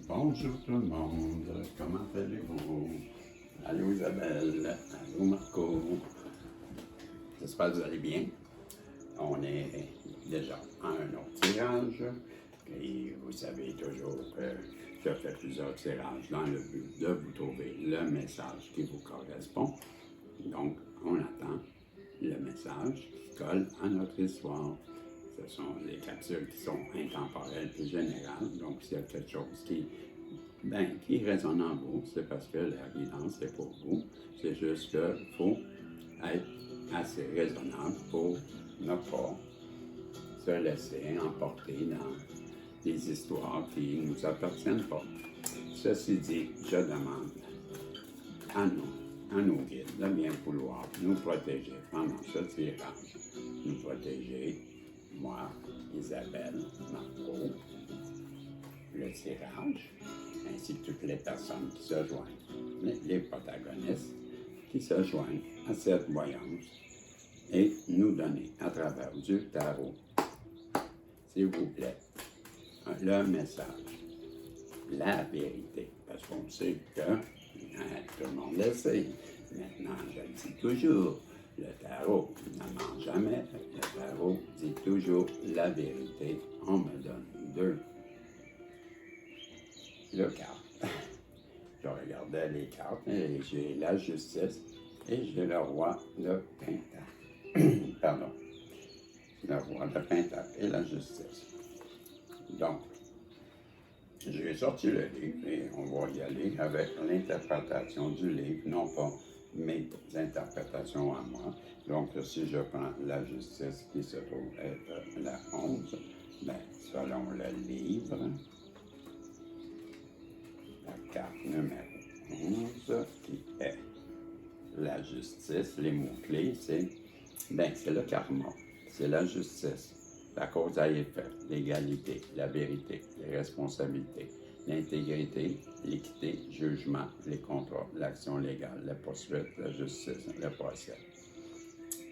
Bonjour tout le monde, comment allez-vous? Allô Isabelle, allô Marco, j'espère que vous allez bien. On est déjà à un autre tirage et vous savez toujours que je fais plusieurs tirages dans le but de vous trouver le message qui vous correspond. Donc, on attend le message qui colle à notre histoire. Ce sont des capsules qui sont intemporelles et générales. Donc, s'il y a quelque chose qui résonne en vous, c'est parce que la guidance est pour vous. C'est juste qu'il faut être assez raisonnable pour ne pas se laisser emporter dans des histoires qui ne nous appartiennent pas. Ceci dit, je demande à nos guides de bien vouloir nous protéger pendant ce tirage. Nous protéger, moi, Isabelle, Marco, le tirage, ainsi que toutes les personnes qui se joignent, les protagonistes qui se joignent à cette voyance et nous donner à travers du tarot, s'il vous plaît, le message, la vérité, parce qu'on sait que tout le monde le sait. Maintenant, je le dis toujours, le tarot ne ment jamais. Le tarot dit toujours la vérité. On me donne deux cartes. Je regardais les cartes et j'ai la justice et j'ai le roi de pentacle. Pardon. Le roi de pentacle et la justice. Donc, j'ai sorti le livre et on va y aller avec l'interprétation du livre, non pas mes interprétations à moi. Donc, si je prends la justice qui se trouve être la 11, bien, selon le livre, la carte numéro 11, qui est la justice, les mots-clés, c'est le karma, c'est la justice, la cause à effet, l'égalité, la vérité, les responsabilités, l'intégrité, l'équité, jugement, les contrats, l'action légale, la poursuite, la justice, le procès.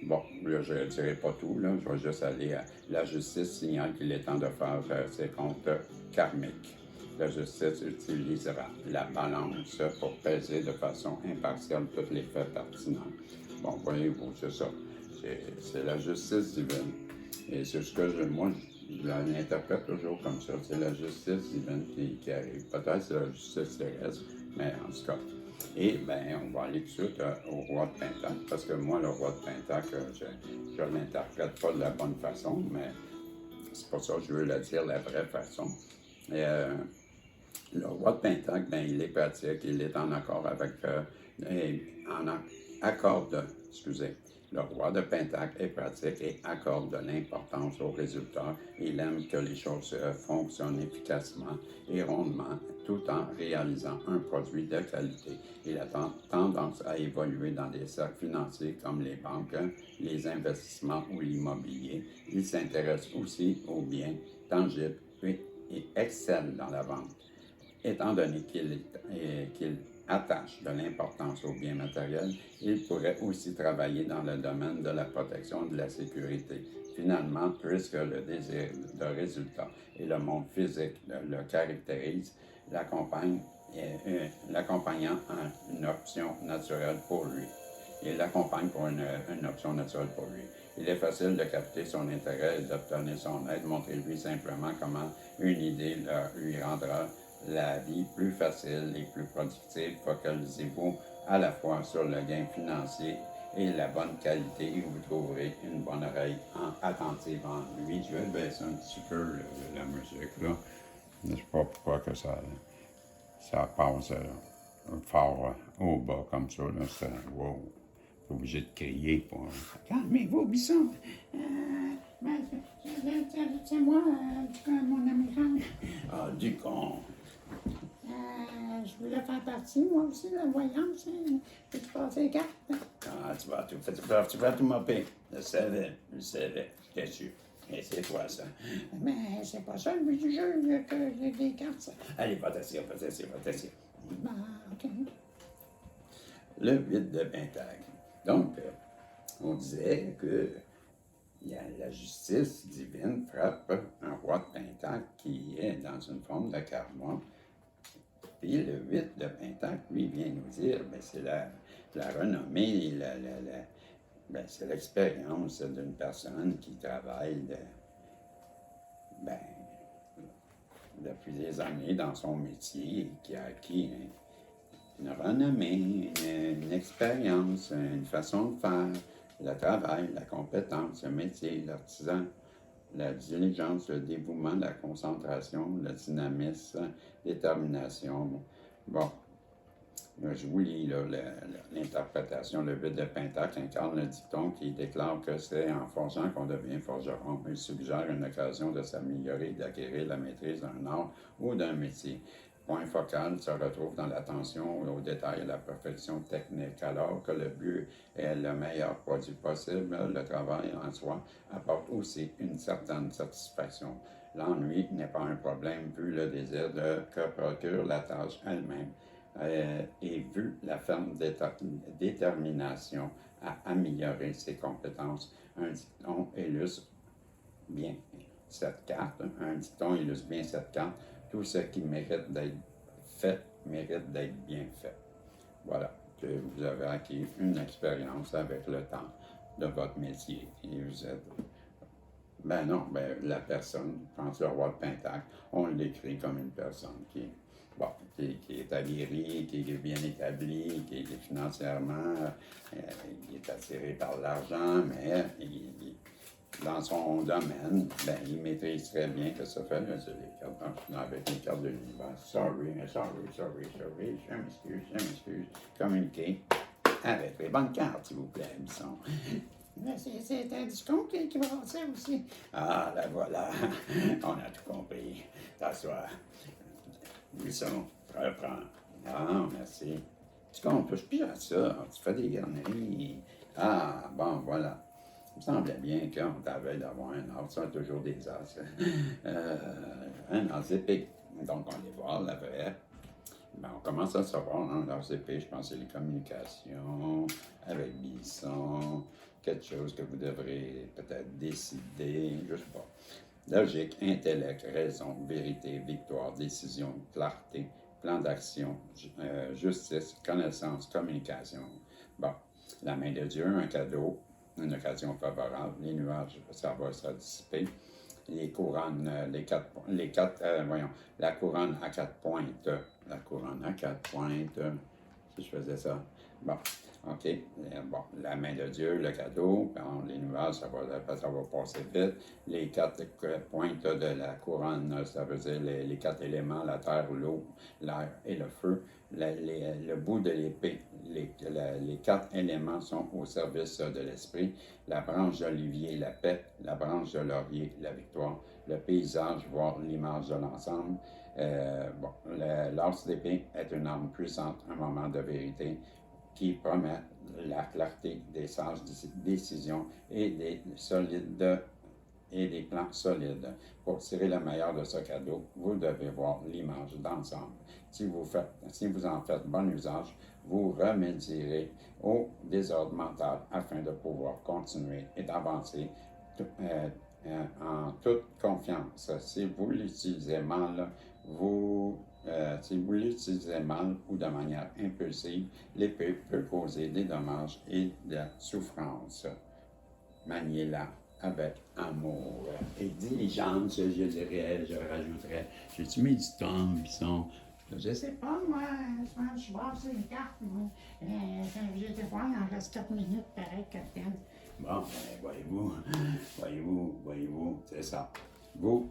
Bon, là, je ne dirai pas tout, là, je vais juste aller à la justice signale qu'il est temps de faire ses comptes karmiques. La justice utilisera la balance pour peser de façon impartiale tous les faits pertinents. Bon, voyez-vous, c'est ça. C'est la justice divine. Et c'est ce que moi, je l'interprète toujours comme ça. C'est la justice divine qui arrive. Peut-être c'est la justice terrestre, mais en tout cas. Et bien, on va aller tout de suite au roi de Pentacle, parce que moi, le roi de Pentacle, je ne l'interprète pas de la bonne façon, mais c'est pas ça que je veux le dire, la vraie façon. Et, le roi de Pentacle, bien, il est pratique, il est en accord avec, le roi de Pentacle est pratique et accorde de l'importance aux résultats. Il aime que les choses fonctionnent efficacement et rondement, tout en réalisant un produit de qualité. Il a tendance à évoluer dans des cercles financiers comme les banques, les investissements ou l'immobilier. Il s'intéresse aussi aux biens tangibles et excelle dans la vente. Étant donné qu'il attache de l'importance aux biens matériels, il pourrait aussi travailler dans le domaine de la protection et de la sécurité. Finalement, puisque le désir de résultat et le monde physique le caractérisent, l'accompagnant a une option naturelle pour lui. Il l'accompagne pour une option naturelle pour lui. Il est facile de capter son intérêt et d'obtenir son aide. Montrez-lui simplement comment une idée lui rendra la vie plus facile et plus productive. Focalisez-vous à la fois sur le gain financier et la bonne qualité et vous trouverez une bonne oreille attentive en lui. Je vais baisser un petit peu la musique là. Je ne sais pas pourquoi que ça passe fort au bas comme ça. Là. C'est wow. Je suis obligé de crier pour. Calmez-vous, Bisson! C'est moi, mon amiral. Ah, du con! Je voulais faire partie, moi aussi, de la voyance. Peux-tu passer les cartes? Ah, tu vas tout mopper. Je savais, j'étais sûr. Et c'est toi, ça. Mais c'est pas ça le but du jeu, que les cartes. Ça. Allez, va t'asseoir. OK. Le 8 de Pentacle. Donc, on disait que la justice divine frappe un roi de Pentacle qui est dans une forme de karma Puis le 8 de Pentacle, lui, vient nous dire, ben, c'est la renommée, ben, c'est l'expérience d'une personne qui travaille ben, depuis des années dans son métier et qui a acquis une renommée, une expérience, une façon de faire, le travail, la compétence, le métier, l'artisan, la diligence, le dévouement, la concentration, le dynamisme, la détermination. Bon, là, je vous lis l'interprétation. Le 8 de Pentacle incarne le dicton qui déclare que c'est en forgeant qu'on devient forgeron. Il suggère une occasion de s'améliorer et d'acquérir la maîtrise d'un art ou d'un métier. Point focal se retrouve dans l'attention aux détails et la perfection technique. Alors que le but est le meilleur produit possible, le travail en soi apporte aussi une certaine satisfaction. L'ennui n'est pas un problème vu le désir que procure la tâche elle-même et vu la ferme détermination à améliorer ses compétences. Un dicton illustre bien cette carte. Un dicton illustre bien cette carte. Tout ce qui mérite d'être fait mérite d'être bien fait. Voilà, que vous avez acquis une expérience avec le temps de votre métier. Et vous êtes... Ben non, ben la personne, quand le roi de Pentacle, on l'écrit comme une personne bon, qui est aguerrie, qui est bien établie, qui est financièrement, il est attiré par l'argent, mais dans son domaine, ben, il maîtrise très bien que ça fait. Là, c'est les cartes, avec les cartes de l'univers. Sorry, je m'excuse. Communiquez avec les bonnes cartes, s'il vous plaît, Bisson. Mais c'est un discours qui va passer aussi. Ah, la voilà. On a tout compris. T'assois. Bisson, reprends. Ah, merci. Tu touches plus à ça. Tu fais des garneries. Ah, bon, voilà. Il me semblait bien qu'on t'avait d'avoir un as, ça toujours des as. Un as épique. Donc, on va voir la vraie. Ben, on commence à savoir, hein, l'as épée, je pense que c'est les communications avec Bisson, quelque chose que vous devrez peut-être décider, je sais pas. Logique, intellect, raison, vérité, victoire, décision, clarté, plan d'action, justice, connaissance, communication. Bon, la main de Dieu, un cadeau, une occasion favorable, les nuages, ça va se dissiper. Les couronnes, la couronne à 4 pointes, si je faisais ça. Bon, OK, bon, la main de Dieu, le cadeau, bon, les nuages, ça va passer vite. Les 4 pointes de la couronne, ça veut dire les 4 éléments, la terre, l'eau, l'air et le feu. Le bout de l'épée, les 4 éléments sont au service de l'esprit. La branche d'olivier, la paix. La branche de laurier, la victoire. Le paysage, voire l'image de l'ensemble. L'as d'épée est une arme puissante, un moment de vérité qui promet la clarté des sages décisions et des plans solides. Pour tirer le meilleur de ce cadeau, vous devez voir l'image d'ensemble. Si vous en faites bon usage, vous remédierez au désordre mental afin de pouvoir continuer et d'avancer en toute confiance. Si vous l'utilisez mal, si vous l'utilisez mal ou de manière impulsive, l'épée peut causer des dommages et de la souffrance. Maniez-la avec amour et diligence, je dirais, je rajouterais. J'ai-tu mis du temps, Bisson? Je sais pas, moi, je brasse les cartes, moi. J'ai été voir, il en reste 4 minutes, pareil, Capitaine. Bon, ben, voyez-vous, c'est ça. Vous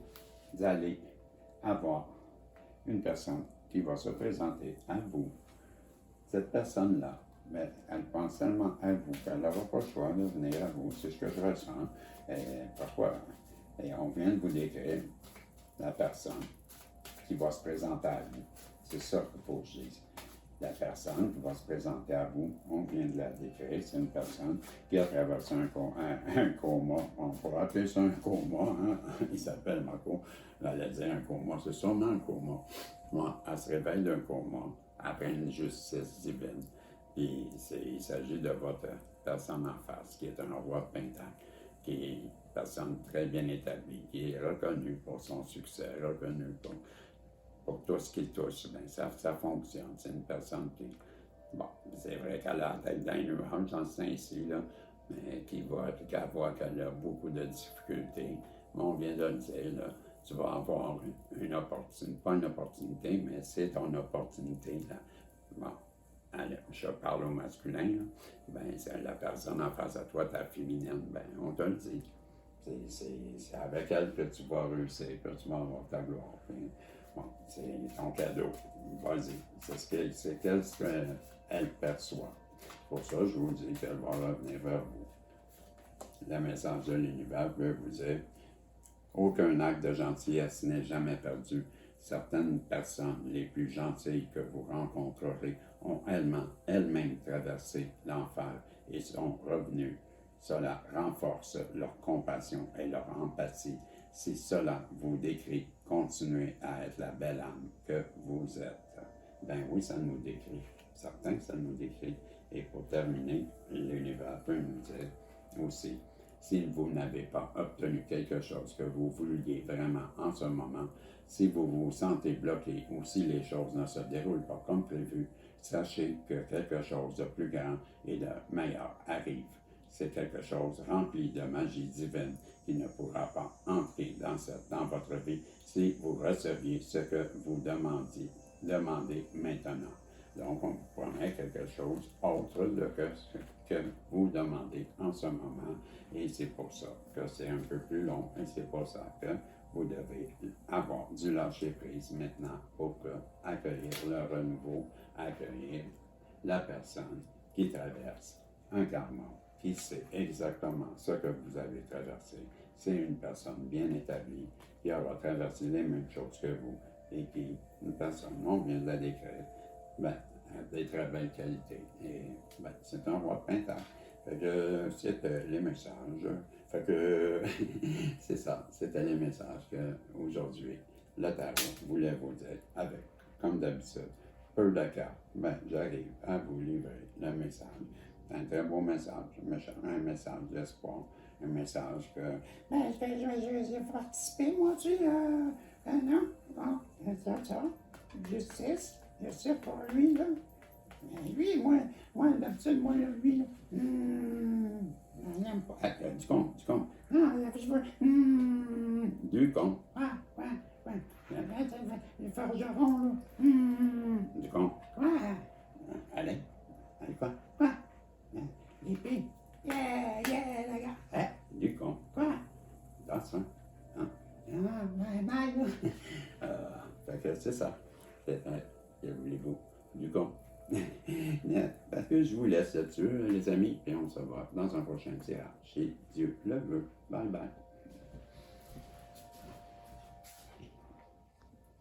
allez avoir une personne qui va se présenter à vous. Cette personne-là, mais elle pense seulement à vous qu'elle n'aura pas le choix de venir à vous. C'est ce que je ressens. Pourquoi? Et on vient de vous décrire la personne qui va se présenter à vous. C'est ça qu'il faut que je dise. La personne qui va se présenter à vous, on vient de la décrire, c'est une personne qui a traversé un coma. On pourrait appeler ça un coma, hein? Il s'appelle Marco. Elle allait dire un coma, c'est sûrement un coma. Moi, elle se réveille d'un coma après une justice divine. Puis il s'agit de votre personne en face, qui est un roi de Pentacle, qui est une personne très bien établie, qui est reconnue pour son succès, reconnue pour tout tout ce qui touche, ben, ça fonctionne. C'est une personne qui, bon, c'est vrai qu'elle a la tête dans les nuages dans ce sens-ci, là, mais qui voit qu'elle a beaucoup de difficultés. Mais on vient de le dire, là, tu vas avoir une opportunité, pas une opportunité, mais c'est ton opportunité. Là. Bon, allez, je parle au masculin, là. Ben, c'est la personne en face à toi, ta féminine, ben, on te le dit. C'est avec elle que tu vas réussir, que tu vas avoir ta gloire. Puis, bon, c'est ton cadeau. Vas-y. C'est ce qu'elle perçoit. Pour ça, je vous dis qu'elle va revenir vers vous. Le message de l'univers veut vous dire aucun acte de gentillesse n'est jamais perdu. Certaines personnes les plus gentilles que vous rencontrerez ont elles-mêmes traversé l'enfer et sont revenues. Cela renforce leur compassion et leur empathie. Si cela vous décrit, continuez à être la belle âme que vous êtes. Ben oui, ça nous décrit. Certains, ça nous décrit. Et pour terminer, l'univers peut nous dire aussi, si vous n'avez pas obtenu quelque chose que vous vouliez vraiment en ce moment, si vous vous sentez bloqué ou si les choses ne se déroulent pas comme prévu, sachez que quelque chose de plus grand et de meilleur arrive. C'est quelque chose rempli de magie divine qui ne pourra pas entrer dans votre vie si vous receviez ce que vous demandez maintenant. Donc, on vous promet quelque chose autre que ce que vous demandez en ce moment. Et c'est pour ça que c'est un peu plus long. Et c'est pour ça que vous devez avoir du lâcher-prise maintenant pour accueillir le renouveau, accueillir la personne qui traverse un karma, qui sait exactement ce que vous avez traversé. C'est une personne bien établie qui aura traversé les mêmes choses que vous et qui, une personne, on vient de la décrire, ben, des très belles qualités. Et ben, c'est un roi de pentacle. Fait que c'était les messages. Fait que c'est ça, c'était les messages qu'aujourd'hui, le tarot voulait vous dire avec, comme d'habitude, peu de cartes. Ben, j'arrive à vous livrer le message. C'est un très beau message, un message d'espoir, un message que. Ben, est-ce que je vais participer, moi, tu non? Bon, c'est ça. Justice pour lui, là. Mais lui, moi, d'habitude, moi, lui, là, on n'aime pas. Ah, du con. Non, je veux, Du con. le forgeron, là. Du con. Quoi? Allez, quoi? L'épée. Yeah, la gars. Hein? Du con. Quoi? Dans ça. Hein? Mal, là. Fait que c'est ça. C'est que voulez-vous? Du con. Parce que je vous laisse là-dessus, les amis, et on se voit dans un prochain tirage. Si Dieu le veut. Bye bye.